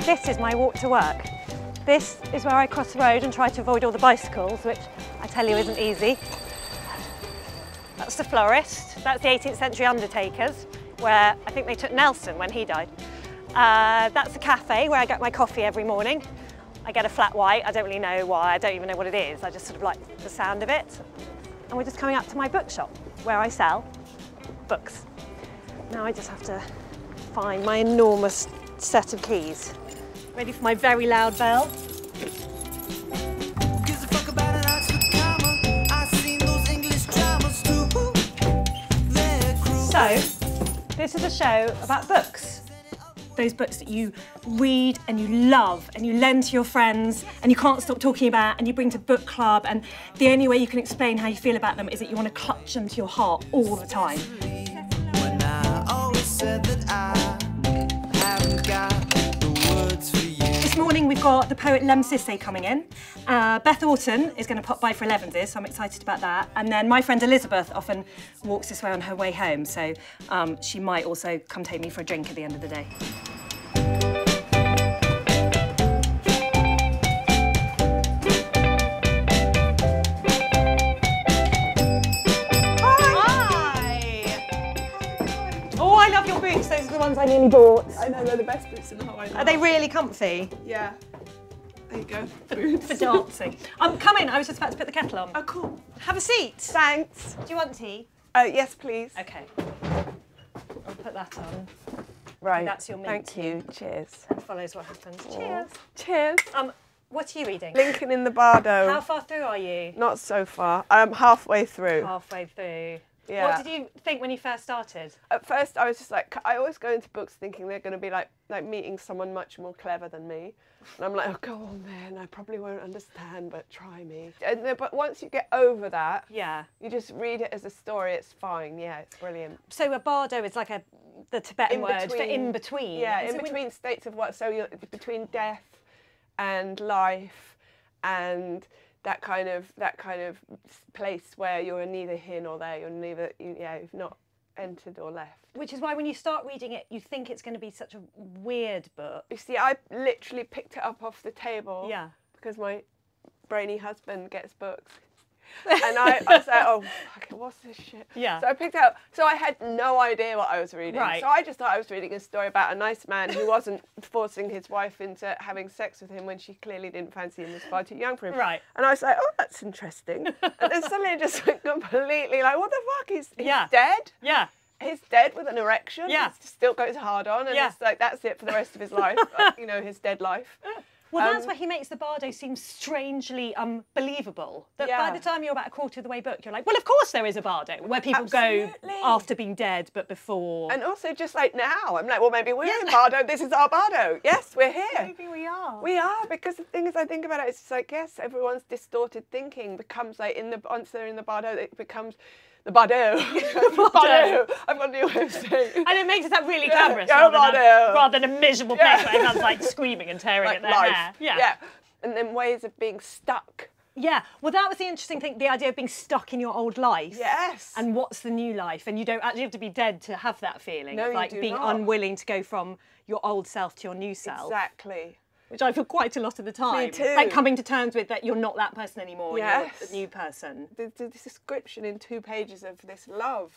This is my walk to work. This is where I cross the road and try to avoid all the bicycles, which I tell you isn't easy. That's the florist. That's the 18th century undertakers, where I think they took Nelson when he died. That's the cafe where I get my coffee every morning. I get a flat white. I don't really know why. I don't even know what it is. I just sort of like the sound of it. And we're just coming up to my bookshop, where I sell books. Now I just have to find my enormous set of keys. Ready for my very loud bell. So, this is a show about books. Those books that you read and you love and you lend to your friends and you can't stop talking about and you bring to book club, and the only way you can explain how you feel about them is that you want to clutch them to your heart all the time. When I always said that I haven't got the words for you. This morning we've got the poet Lem Sisse coming in. Beth Orton is going to pop by for 11s, so I'm excited about that. And then my friend Elizabeth often walks this way on her way home, so she might also come take me for a drink at the end of the day. I love your boots, those are the ones I nearly bought. I know, they're the best boots in the whole wide. Are they really comfy? Yeah. There you go, boots. For dancing. Come in, I was just about to put the kettle on. Oh, cool. Have a seat. Thanks. Do you want tea? Yes, please. Okay. I'll put that on. Right. That's your mint Thank tea. you. Cheers. That follows what happens. Cheers. Cheers. What are you reading? Lincoln in the Bardo. How far through are you? Not so far. I'm halfway through. Halfway through. Yeah. What did you think when you first started? At first, I was just like, I always go into books thinking they're going to be like meeting someone much more clever than me. And I'm like, oh, go on then, I probably won't understand, but try me. But once you get over that, yeah, you just read it as a story, it's fine, yeah, it's brilliant. So a bardo is like the Tibetan word for in between. Yeah, in between states of what, so you're between death and life and that kind of place where you're neither here nor there, you've not entered or left. Which is why when you start reading it, you think it's going to be such a weird book. You see, I literally picked it up off the table. Yeah. Because my brainy husband gets books. And I was like, oh, fuck it, what's this shit? Yeah. So I picked it up. So I had no idea what I was reading. Right. So I just thought I was reading a story about a nice man who wasn't forcing his wife into having sex with him when she clearly didn't fancy him, was far too young for him. Right. And I was like, oh, that's interesting. And then suddenly it just went completely like, what the fuck? He's yeah. dead? Yeah. He's dead with an erection. Yeah. He still goes hard on, and yeah. it's like that's it for the rest of his life. You know, his dead life. Well, that's where he makes the bardo seem strangely believable. That yeah. by the time you're about a quarter of the way book, you're like, well, of course there is a bardo, where people Absolutely. go after being dead, but before. And also just like now, I'm like, well, maybe we're in bardo. This is our bardo. Yes, we're here. Maybe we are. We are, because the thing is, I think about it, it's just like, yes, everyone's distorted thinking becomes like once they're in the bardo, it becomes the bardo. Bardo. I've got a new way of saying it. And it makes it sound really glamorous rather than a miserable place where everyone's like screaming and tearing like at their life. hair. Yeah. Yeah. And then ways of being stuck. Yeah, well, that was the interesting thing, the idea of being stuck in your old life. Yes. And what's the new life? And you don't actually have to be dead to have that feeling. No, like you do being not. Unwilling to go from your old self to your new self. Exactly. Which I feel quite a lot of the time. Me too. Like coming to terms with that you're not that person anymore, yes. You're the new person. The description in 2 pages of this love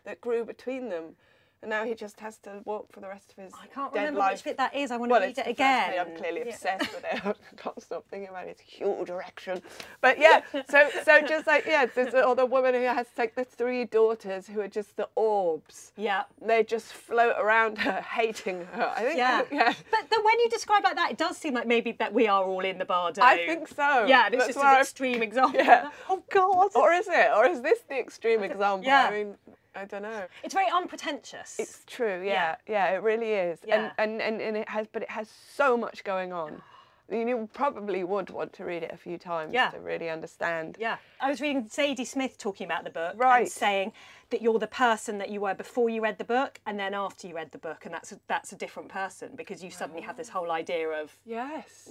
that grew between them. And now he just has to walk for the rest of his I can't dead remember life. which bit that is. I want to read it again. I'm clearly obsessed with it. I can't stop thinking about it. It's huge erection. But yeah, so just like, yeah, there's the woman who has like the 3 daughters who are just the orbs. Yeah. They just float around her, hating her. I think. Yeah. Yeah. But then when you describe like that, it does seem like maybe that we are all in the bardo. I think so. Yeah, and it's just an extreme example. Yeah. Oh God. Or is it? Or is this the extreme example? Yeah. I mean, I don't know. It's very unpretentious. It's true, yeah, it really is. Yeah. And it has so much going on. You probably would want to read it a few times to really understand. Yeah. I was reading Zadie Smith talking about the book and saying that you're the person that you were before you read the book and then after you read the book, and that's a different person because you suddenly have this whole idea of,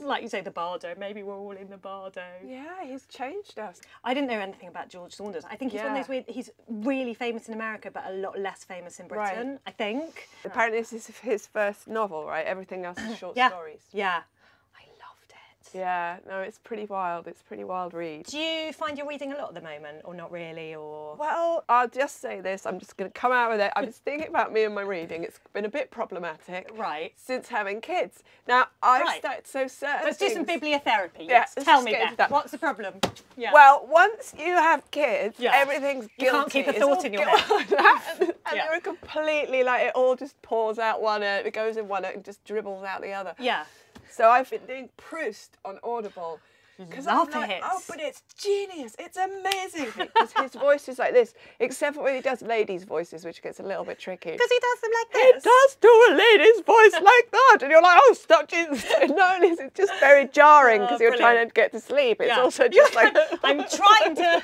like you say, the bardo. Maybe we're all in the bardo. Yeah, he's changed us. I didn't know anything about George Saunders. I think he's one of those weird, he's really famous in America but a lot less famous in Britain, I think. Apparently this is his first novel, right? Everything else is short stories. Yeah. Yeah, no, it's pretty wild. It's a pretty wild read. Do you find you're reading a lot at the moment, or not really, or...? Well, I'll just say this. I'm just going to come out with it. I'm just thinking about me and my reading. It's been a bit problematic since having kids. Now, I've started certain Let's do some bibliotherapy. Yeah, tell me, Beth, what's the problem? Yeah. Well, once you have kids, everything's guilty. You can't keep a thought in your head. And you're completely like, it all just pours out one end, it goes in one end and just dribbles out the other. Yeah. So I've been doing Proust on Audible. Because I'm Love like, it. oh, but it's genius. It's amazing. Because his voice is like this, except for when he does ladies' voices, which gets a little bit tricky. Because he does them like this. He does do a lady's voice like that. And you're like, oh, stop. Jesus. Not only is it just very jarring because you're trying to get to sleep, it's also just like... I'm trying to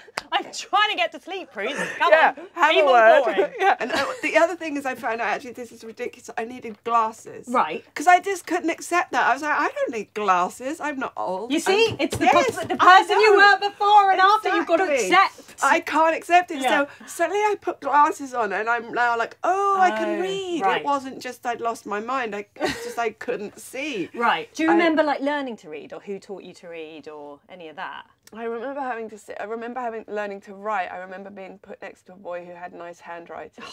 get to sleep, Proust. Come on. Have be a more word. boring. And the other thing is I found out, actually, this is ridiculous. I needed glasses. Right. Because I just couldn't accept that. I was like, I don't need glasses. I'm not old. You see, it's the I person you were before and after you've got to accept. I can't accept it. Yeah. So suddenly I put glasses on and I'm now like, oh, I can read. Right. It wasn't just I'd lost my mind. It's just I couldn't see. Right. Do you remember like learning to read, or who taught you to read, or any of that? I remember having to sit. I remember learning to write. I remember being put next to a boy who had nice handwriting,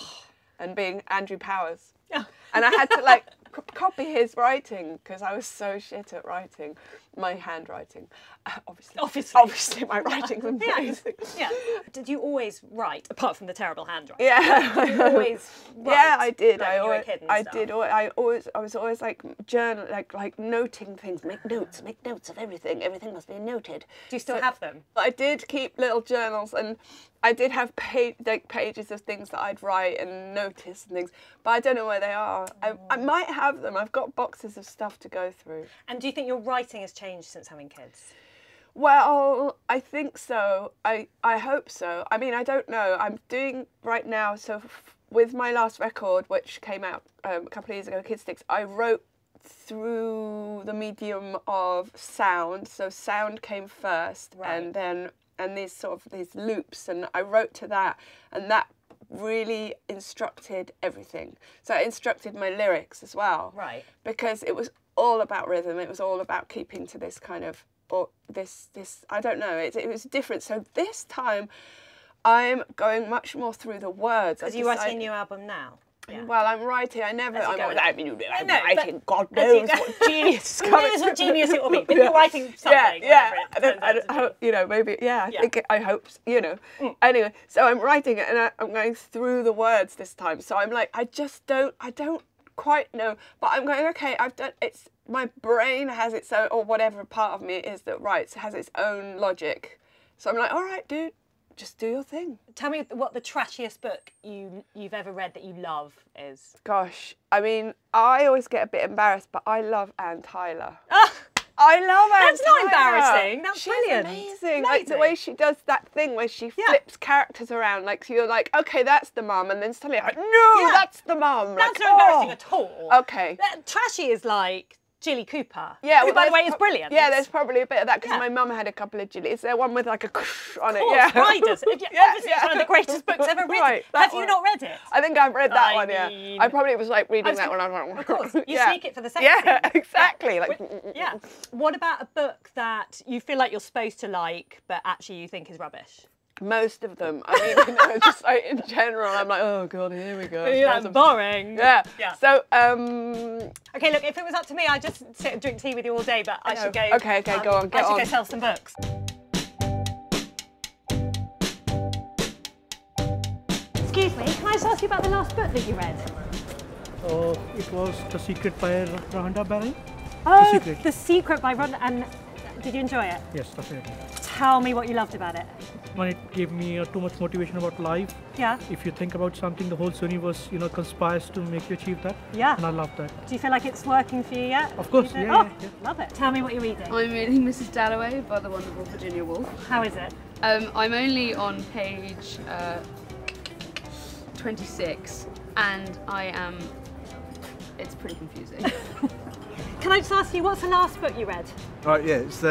and being Andrew Powers. And I had to like copy his writing because I was so shit at writing. My handwriting, obviously my writing's amazing. Yeah. Did you always write, apart from the terrible handwriting? Yeah. Did you always write? Yeah, I did. Like, I was always like journal, like noting things. Make notes of everything. Everything must be noted. Do you still have them? I did keep little journals, and I did have pages of things that I'd write and notice and things, but I don't know where they are. I might have them. I've got boxes of stuff to go through. And do you think your writing has changed since having kids? Well, I think so. I hope so. I mean, I don't know. I'm doing right now, so with my last record, which came out a couple of years ago, Kid Sticks, I wrote through the medium of sound. So sound came first, and these these loops, and I wrote to that, and that really instructed everything. So it instructed my lyrics as well. Right. Because it was all about rhythm. It was all about keeping to this kind of, or this I don't know, it was different. So this time I'm going much more through the words. Because you're writing a new album now? Yeah. Well, I'm writing. I'm writing. God knows what genius is coming. Who knows what genius it will be? But you're writing something. Maybe. I hope. Anyway, so I'm writing it, and I'm going through the words this time. So I'm like, I don't quite know, but I'm going, okay, I've done. It's my brain has its own, or whatever part of me it is that writes has its own logic. So I'm like, all right, dude. Just do your thing. Tell me what the trashiest book you've ever read that you love is. Gosh, I mean, I always get a bit embarrassed, but I love Anne Tyler. I love Anne That's Tyler. Not embarrassing. That's She's brilliant. Amazing. Like the way she does that thing where she flips characters around. Like, so you're like, okay, that's the mum, and then suddenly like, no, that's the mum. That's like, not embarrassing at all. Okay. Trashy is like Jilly Cooper. Yeah, who, by the way, is brilliant. Yeah, there's probably a bit of that because my mum had a couple of Jilly. Is there one with like a on it? Yeah, Riders. Obviously, it's one of the greatest books ever written. Right, Have you not read it? I think I've read that one. Yeah, I probably was like reading that one. Of course, you sneak it for the sex Yeah, scene. exactly. Like, yeah. What about a book that you feel like you're supposed to like, but actually you think is rubbish? Most of them. I mean, just like in general, I'm like, oh god, here we go. Yeah, that's boring. Yeah. So, okay, look, if it was up to me, I'd just sit and drink tea with you all day, but I should go. Okay, go on, get on. I should go sell some books. Excuse me, can I just ask you about the last book that you read? Oh, it was The Secret by Rhonda Byrne. Oh, The Secret by Rhonda. And did you enjoy it? Yes, definitely. Tell me what you loved about it. one, it gave me too much motivation about life. Yeah. If you think about something, the whole universe, conspires to make you achieve that. Yeah. And I love that. Do you feel like it's working for you yet? Of course, You do? yeah, yeah. Love it. Tell me what you're reading. I'm reading Mrs. Dalloway by the wonderful Virginia Woolf. How is it? I'm only on page 26 and it's pretty confusing. Can I just ask you, what's the last book you read? Right, yeah, it's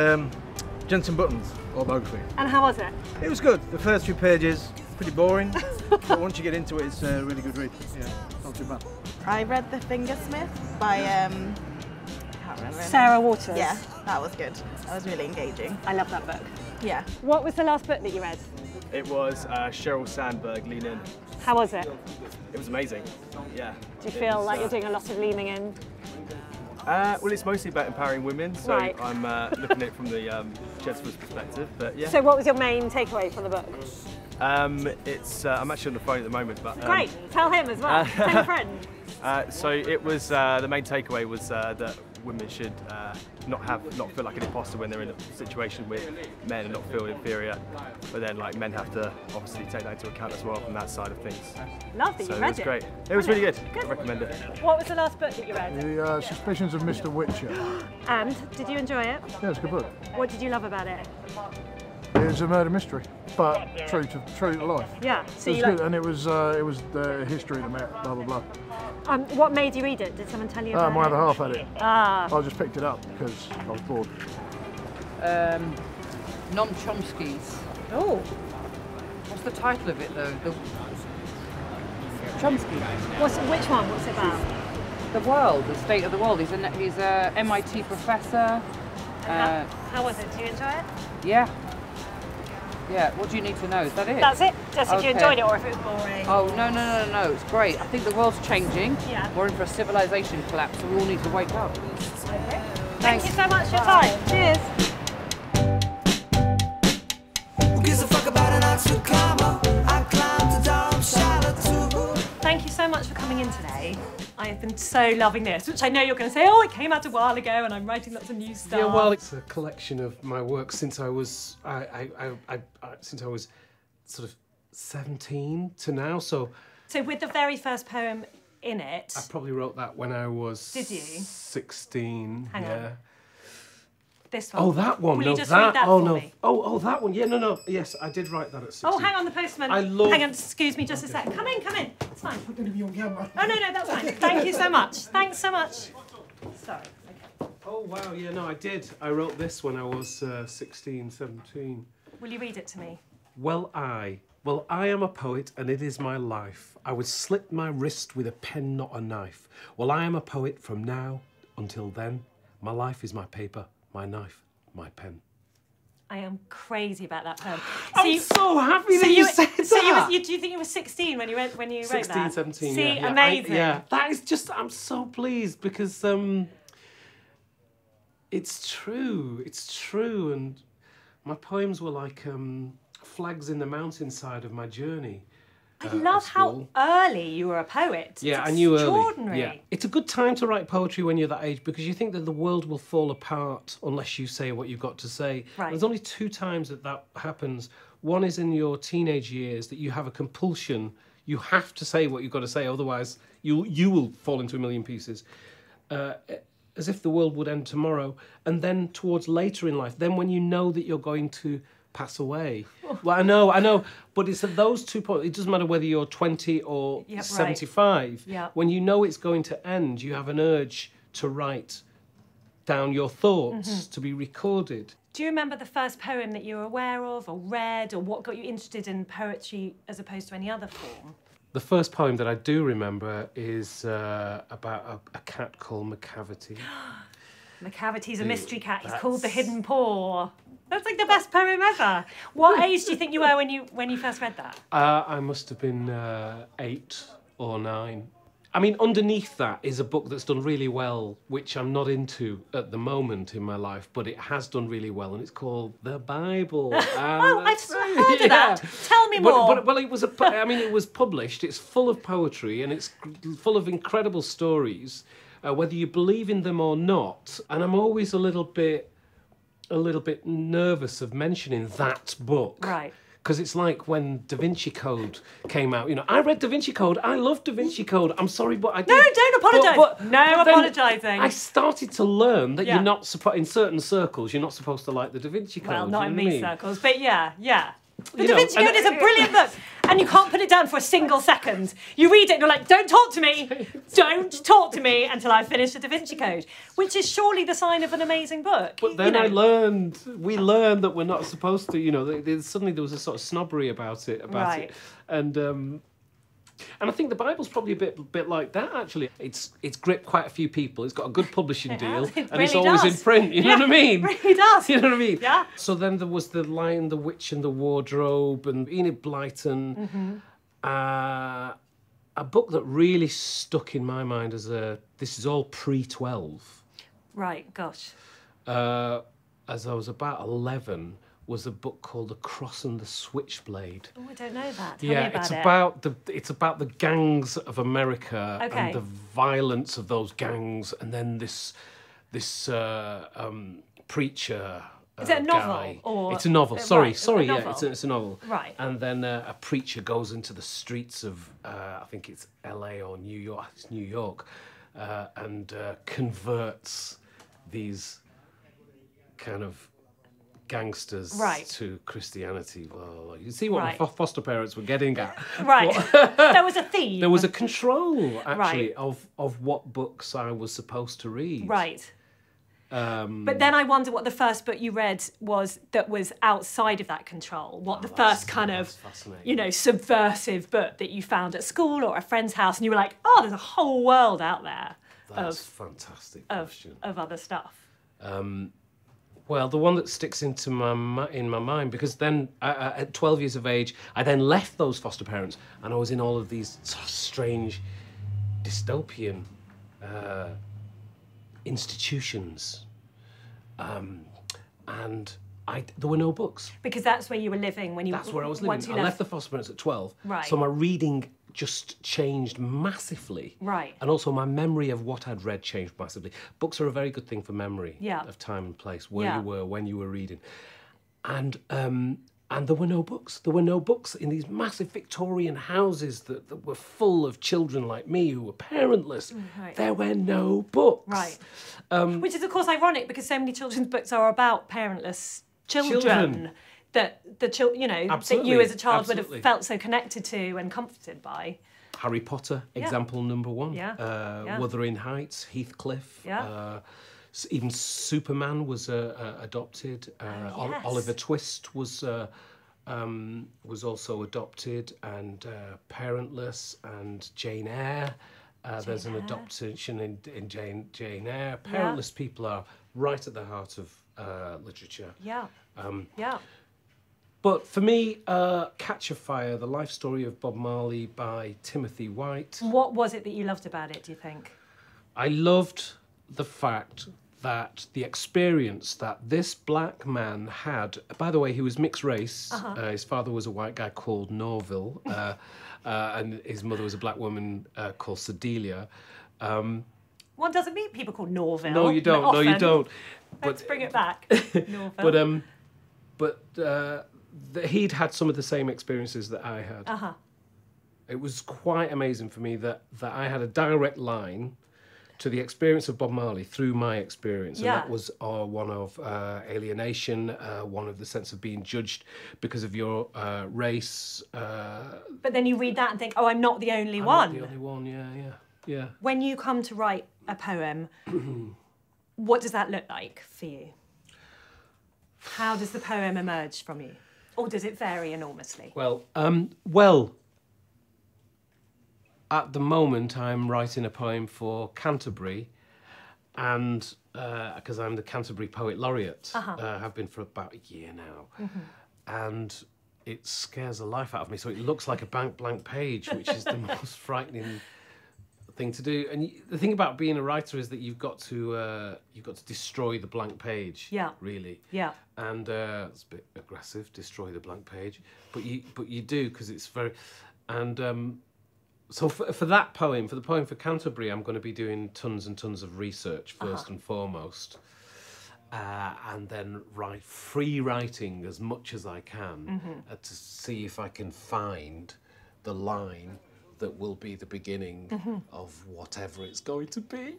Jensen Button's autobiography. And how was it? It was good. The first few pages, pretty boring, but once you get into it, it's a really good read. Yeah, not too bad. I read The Fingersmith by, I can't remember. Sarah Waters. Yeah, that was good. That was really engaging. I love that book. Yeah. What was the last book that you read? It was Sheryl Sandberg, Lean In. How was it? It was amazing, yeah. Do you feel like you're doing a lot of leaning in? Well, it's mostly about empowering women, so Right. I'm looking at it from the Jessica's perspective, but yeah. So what was your main takeaway from the book? I'm actually on the phone at the moment, but... Great, tell him as well, tell your friend. So it was, the main takeaway was that women should not feel like an imposter when they're in a situation with men and not feel inferior, but then like men have to obviously take that into account as well from that side of things. Love that So you it read was it. great. It was really good. Good. I recommend it. What was the last book that you read? The Suspicions of Mr. Witcher. And did you enjoy it? Yeah, it's a good book. What did you love about it? It's a murder mystery, but true to life. Yeah, so It was you good, and it was the history of the Met, blah blah blah. what made you read it? Did someone tell you about My it? other half had it. Ah. I just picked it up because I was bored. Noam Chomsky's. Oh. What's the title of it though? Chomsky. Which one? What's it about? The world, the state of the world. He's a MIT professor. How was it? Did you enjoy it? Yeah. Yeah, what do you need to know? Is that it? That's it? Just if you Okay. enjoyed it or if it was boring? Oh, no, it's great. I think the world's changing. Yeah. We're in for a civilization collapse, so we all need to wake up. Okay. Thank you so much for your time. Cheers. Who gives a fuck about an Oxford comma? I climbed to Darmstadt too. Thank you so much for coming in today. I have been so loving this, which I know you're going to say, oh, it came out a while ago and I'm writing lots of new stuff. Yeah, well, it's a collection of my work since I was since I was sort of 17 to now. So with the very first poem in it. I probably wrote that when I was. Did you? 16. Hang yeah. on. This one. Oh, that one. Will no, you just that. read that oh for no. me? Oh, that one. Yeah, no. Yes, I did write that at 16. Oh, hang on, the postman. I love. Hang on, excuse me just a sec. Come in. It's fine. I'm going to be on camera. Oh, no, that's fine. Thank you so much. Thanks so much. Sorry. Okay. Oh wow, yeah, no, I did. I wrote this when I was 16, 17. Will you read it to me? Well, I am a poet, and it is my life. I would slit my wrist with a pen, not a knife. Well, I am a poet from now until then. My life is my paper, my knife, my pen. I am crazy about that poem. I'm so happy that you said that. Do you think you were 16 when you wrote 16, that? 17, See, yeah. amazing. That is just, I'm so pleased because it's true, and my poems were like flags in the mountainside of my journey. I love how early you were a poet. Yeah, it's I knew extraordinary. early. Yeah. It's a good time to write poetry when you're that age because you think that the world will fall apart unless you say what you've got to say. Right. There's only 2 times that happens. One is in your teenage years that you have a compulsion. You have to say what you've got to say, otherwise you will fall into a million pieces. As if the world would end tomorrow. And then towards later in life, then when you know that you're going to pass away. Well, I know, but it's at those 2 points. It doesn't matter whether you're 20 or 75. Yeah. When you know it's going to end, you have an urge to write down your thoughts, to be recorded. Do you remember the first poem that you were aware of or read, or what got you interested in poetry as opposed to any other form? The first poem that I do remember is about a cat called McCavity. McCavity's a mystery cat. He's called the Hidden Paw. That's like the best poem ever. What age do you think you were when you first read that? I must have been 8 or 9. I mean, underneath that is a book that's done really well, which I'm not into at the moment in my life, but it has done really well, and it's called the Bible. Oh, I've heard of that. Tell me more. Well, it was published. It's full of poetry, and it's full of incredible stories, whether you believe in them or not. And I'm always a little bit nervous of mentioning that book. Right. Because it's like when Da Vinci Code came out. You know, I read Da Vinci Code. I love Da Vinci Code. I'm sorry, but I did. No, don't apologise. No then apologising. I started to learn that Yeah. you're not supposed, in certain circles, you're not supposed to like the Da Vinci Code. Well, not you in know what I these mean? circles, but yeah. The You Da know, Vinci Code is a brilliant book, and you can't put it down for a single second. You read it and you're like, don't talk to me, don't talk to me until I finish the Da Vinci Code, which is surely the sign of an amazing book. But then we learned that we're not supposed to, you know, suddenly there was a sort of snobbery about it. Right. And I think the Bible's probably a bit like that, actually. It's gripped quite a few people. It's got a good publishing deal, and it's really always does. in print. You know what I mean? It really does. You know what I mean? Yeah. So then there was The Lion, the Witch and the Wardrobe, and Enid Blyton. Mm-hmm. A book that really stuck in my mind as this is all pre-12. Right, gosh. As I was about 11, was a book called The Cross and the Switchblade. Oh, I don't know that. Tell me about it's about the gangs of America Okay. and the violence of those gangs, and then this preacher. Is it a novel, guy. or- It's a novel. right, Sorry, it's a yeah, novel. it's a novel. Right. And then a preacher goes into the streets of I think it's L.A. or New York. It's New York, and converts these kind of gangsters Right. to Christianity. Well, you see what Right. my foster parents were getting at. Right. There was a theme. There was a control, actually, Right. of what books I was supposed to read. Right. But then I wonder what the first book you read was that was outside of that control. What the first kind of, fascinating. you know, subversive book that you found at school or a friend's house, and you were like, oh, there's a whole world out there That's a fantastic question. of other stuff. Well, the one that sticks into in my mind, because then at 12 years of age, I then left those foster parents, and I was in all of these sort of strange dystopian institutions, and there were no books. Because that's where you were living when you. That's where I was once living. you I left the foster parents at 12, Right. so my reading just changed massively. Right. And also my memory of what I'd read changed massively. Books are a very good thing for memory Yeah. of time and place, where Yeah. you were, when you were reading. And there were no books. There were no books in these massive Victorian houses that were full of children like me who were parentless. Right. There were no books. Right. Which is, of course, ironic because so many children's books are about parentless children. That you know, Absolutely, that you as a child would absolutely. have felt so connected to and comforted by. Harry Potter, example number one. Yeah, yeah. Wuthering Heights, Heathcliff. Yeah. Even Superman was adopted. yes. Oliver Twist was also adopted, and Parentless, and Jane Eyre. There's an adoption in Jane Eyre. Parentless people are right at the heart of literature. Yeah. Yeah. But for me, Catch a Fire, The Life Story of Bob Marley by Timothy White. What was it that you loved about it, do you think? I loved the fact that the experience that this black man had, by the way, he was mixed race. His father was a white guy called Norville, and his mother was a black woman called Sedelia. One doesn't meet people called Norville. No, you don't. Often. No, you don't. Let's bring it back. Norville. But he'd had some of the same experiences that I had. It was quite amazing for me that I had a direct line to the experience of Bob Marley through my experience. Yeah. And that was one of alienation, one of the sense of being judged because of your race. But then you read that and think, oh, I'm not the only I'm one. not the only one, yeah. When you come to write a poem, what does that look like for you? How does the poem emerge from you? Or does it vary enormously? Well, at the moment I'm writing a poem for Canterbury, and because I'm the Canterbury Poet Laureate, have been for about a year now, and it scares the life out of me. So it looks like a blank page, which is the most frightening thing to do. And the thing about being a writer is that you've got to destroy the blank page. Yeah. Really. Yeah. And it's a bit aggressive, destroy the blank page, but you do, because it's very, and so for that poem, for the poem for Canterbury, I'm going to be doing tons and tons of research first and foremost, and then write free writing as much as I can to see if I can find the line that will be the beginning of whatever it's going to be.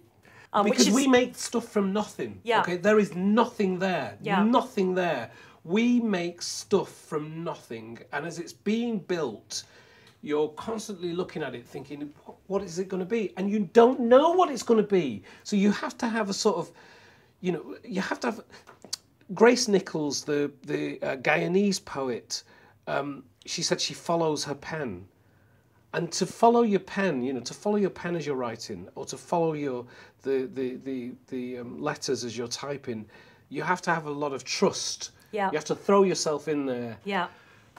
Because we make stuff from nothing. Yeah. Okay, there is nothing there. Yeah. Nothing there. We make stuff from nothing, and as it's being built, you're constantly looking at it thinking, what is it going to be? And you don't know what it's going to be. So you have to have a sort of, you have to have... Grace Nichols, the Guyanese poet, she said she follows her pen. And to follow your pen, to follow your pen as you're writing, or to follow the letters as you're typing, you have to have a lot of trust. Yeah. You have to throw yourself in there. Yeah.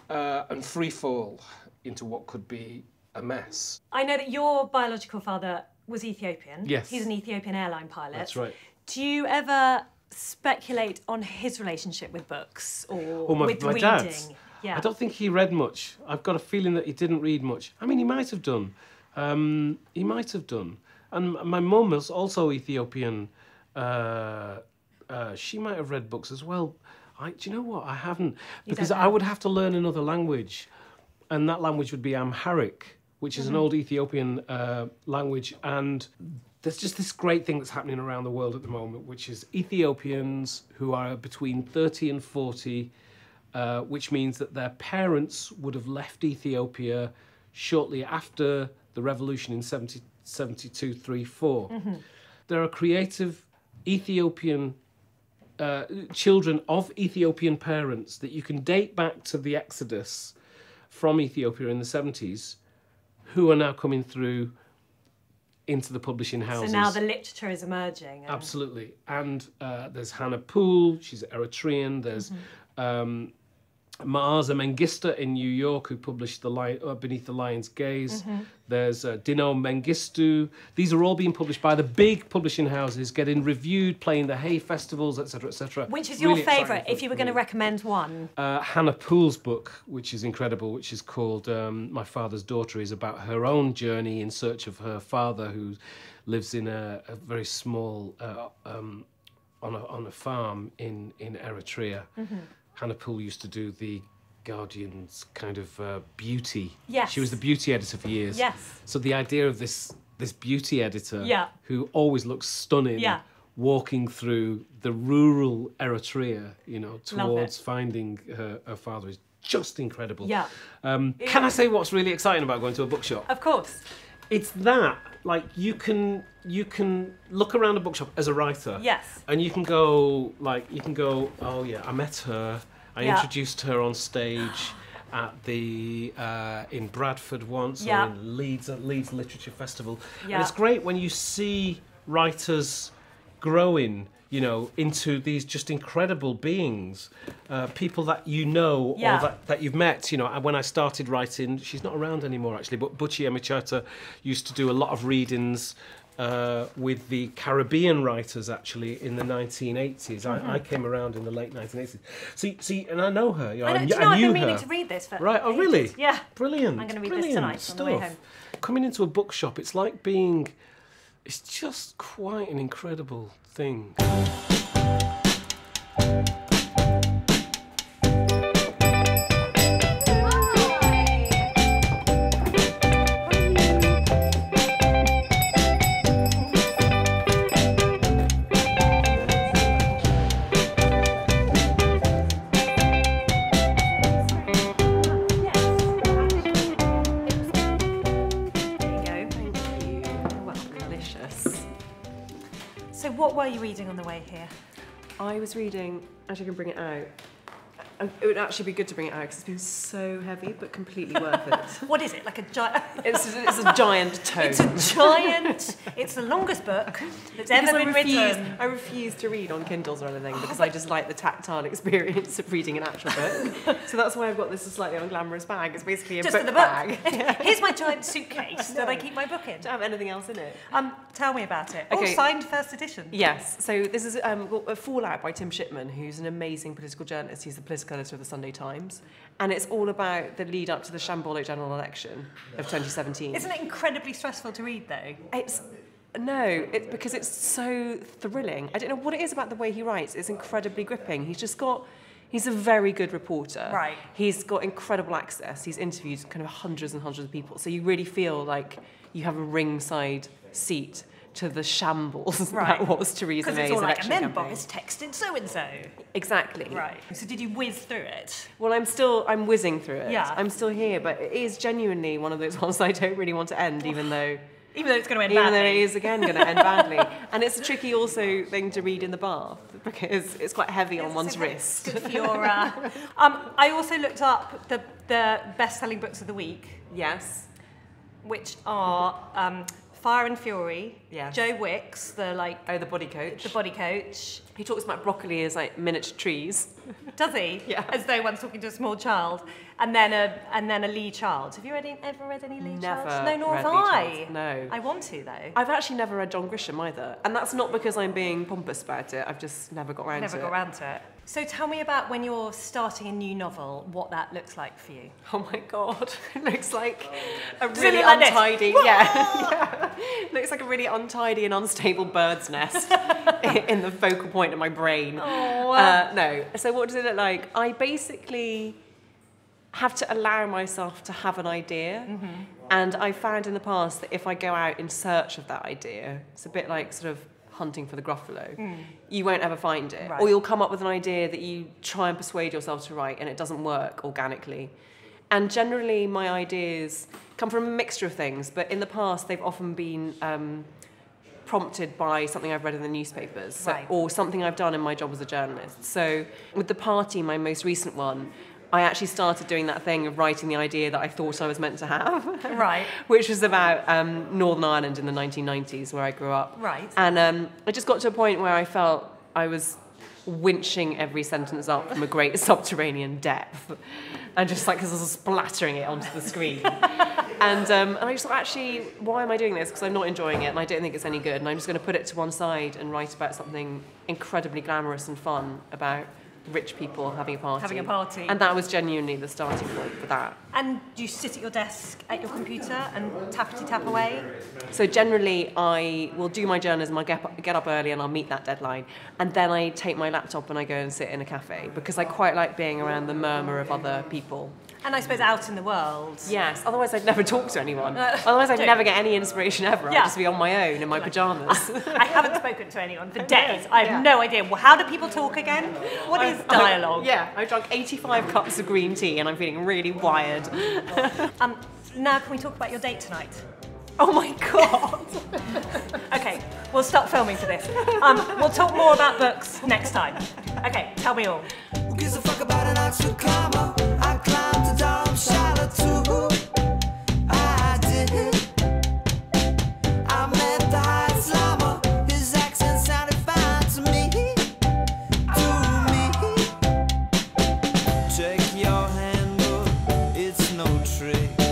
And free fall into what could be a mess. I know that your biological father was Ethiopian. Yes. He's an Ethiopian airline pilot. That's right. Do you ever speculate on his relationship with books or my with reading? dad's. Yeah. I don't think he read much. I've got a feeling that he didn't read much. I mean, he might have done. He might have done. And my mum is also Ethiopian. She might have read books as well. Do you know what? I haven't. Because I would have to learn another language. And that language would be Amharic, which is an old Ethiopian language. And there's just this great thing that's happening around the world at the moment, which is Ethiopians who are between 30 and 40, which means that their parents would have left Ethiopia shortly after the revolution in 72, 3, 4. There are creative Ethiopian children of Ethiopian parents that you can date back to the exodus from Ethiopia in the 70s, who are now coming through into the publishing houses. So now the literature is emerging. Absolutely. And there's Hannah Poole, she's Eritrean. There's Maaza Mengistu in New York, who published Beneath the Lion's Gaze. There's Dino Mengistu. These are all being published by the big publishing houses, getting reviewed, playing the Hay festivals, etc., etc. Which is your favourite, if you were going to recommend one? Hannah Poole's book, which is incredible, which is called My Father's Daughter, is about her own journey in search of her father, who lives in a very small, on a farm in Eritrea. Hannah Poole used to do the Guardian's kind of beauty. Yes. She was the beauty editor for years. Yes. So the idea of this beauty editor who always looks stunning, walking through the rural Eritrea, towards finding her father is just incredible. Yeah. Can I say what's really exciting about going to a bookshop? Of course. It's that, like, you can look around a bookshop as a writer. Yes. And you can go, oh yeah, I met her. I introduced her on stage at the in Bradford once, or in Leeds Literature Festival. And it's great when you see writers growing, into these just incredible beings, people that or that you've met. When I started writing, she's not around anymore actually, but Buchi Emichata used to do a lot of readings with the Caribbean writers actually in the 1980s. I came around in the late 1980s. See, and I know her. I knew I've been meaning to read this for right? Oh, ages. really? Yeah. Brilliant. I'm going to read this tonight on the way home. Coming into a bookshop, it's like being. It's just quite an incredible thing. So what were you reading on the way here? I was reading, actually I can bring it out. It would actually be good to bring it out because it's been so heavy, but completely worth it. What is it, like a giant... It's a giant tome. It's a giant... It's the longest book that's ever been written. I refuse to read on Kindles or anything because I just like the tactile experience of reading an actual book. So that's why I've got this slightly unglamorous bag. It's basically a just book for the bag. Here's my giant suitcase that I keep my book in. Don't have anything else in it. Tell me about it. Okay. Oh, signed first edition. Yes. So this is a Fallout by Tim Shipman, who's an amazing political journalist. He's the political editor of the Sunday Times. And it's all about the lead up to the shambolic general election of 2017. Isn't it incredibly stressful to read, though? No, it's because it's so thrilling. I don't know what it is about the way he writes. It's incredibly gripping. He's a very good reporter. Right. He's got incredible access. He's interviewed kind of hundreds and hundreds of people. So you really feel like you have a ringside seat to the shambles that was Theresa May's election campaign. Because it's all like, and then Boris texted so-and-so. Exactly. Right. So did you whiz through it? Well, I'm whizzing through it. Yeah. I'm still here, but it is genuinely one of those ones I don't really want to end, even though it's going to end Even badly. though it is, again, going to end badly. And it's a tricky also thing to read in the bath because it's quite heavy on one's wrist. Good for your... I also looked up the best-selling books of the week. Yes. Which are Fire and Fury, yes. Joe Wicks, the body coach. The body coach. He talks about broccoli as like miniature trees. Does he? Yeah. As though one's talking to a small child. And then a Lee Child. Have you ever read any Lee Childs? No, nor have I. No. I want to though. I've actually never read John Grisham either. And that's not because I'm being pompous about it. I've just never got around to it. Never got around to it. So tell me about when you're starting a new novel, what that looks like for you. Oh my God. It looks like a Does really it look like untidy... Yeah. It looks like a really untidy and unstable bird's nest in the focal point of my brain. Oh. No. So what does it look like? I basically have to allow myself to have an idea. Mm-hmm. And I found in the past that if I go out in search of that idea, it's a bit like sort of hunting for the gruffalo, you won't ever find it. Right. Or you'll come up with an idea that you try and persuade yourself to write and it doesn't work organically. And generally my ideas come from a mixture of things, but in the past they've often been prompted by something I've read in the newspapers, Right. or something I've done in my job as a journalist. So with The Party, my most recent one, I actually started doing that thing of writing the idea that I thought I was meant to have. Right. Which was about Northern Ireland in the 1990s, where I grew up. Right. And I just got to a point where I felt I was winching every sentence up from a great subterranean depth and just like splattering it onto the screen. And I just thought, actually, why am I doing this? Because I'm not enjoying it and I don't think it's any good. And I'm just going to put it to one side and write about something incredibly glamorous and fun about rich people having a party. Having a party. And that was genuinely the starting point for that. And do you sit at your desk at your computer and tappity-tap away? So generally, I will do my journalism, I'll get up early and I'll meet that deadline. And then I take my laptop and I go and sit in a cafe because I quite like being around the murmur of other people. And I suppose out in the world. Yes, otherwise I'd never talk to anyone. Otherwise I'd never get any inspiration ever. Yeah. I'd just be on my own in my pyjamas. I haven't spoken to anyone for days. I have no idea. Well, how do people talk again? What is dialogue? I've drunk 85 cups of green tea and I'm feeling really wired. Now can we talk about your date tonight? Oh my God. Okay, we'll stop filming for this. We'll talk more about books next time. Okay, tell me all. Who gives a fuck about an Oxford comma? I climbed the Durham Shallow too. I did. I met the high slammer. His accent sounded fine to me. To me. Check your handbook. It's no trick.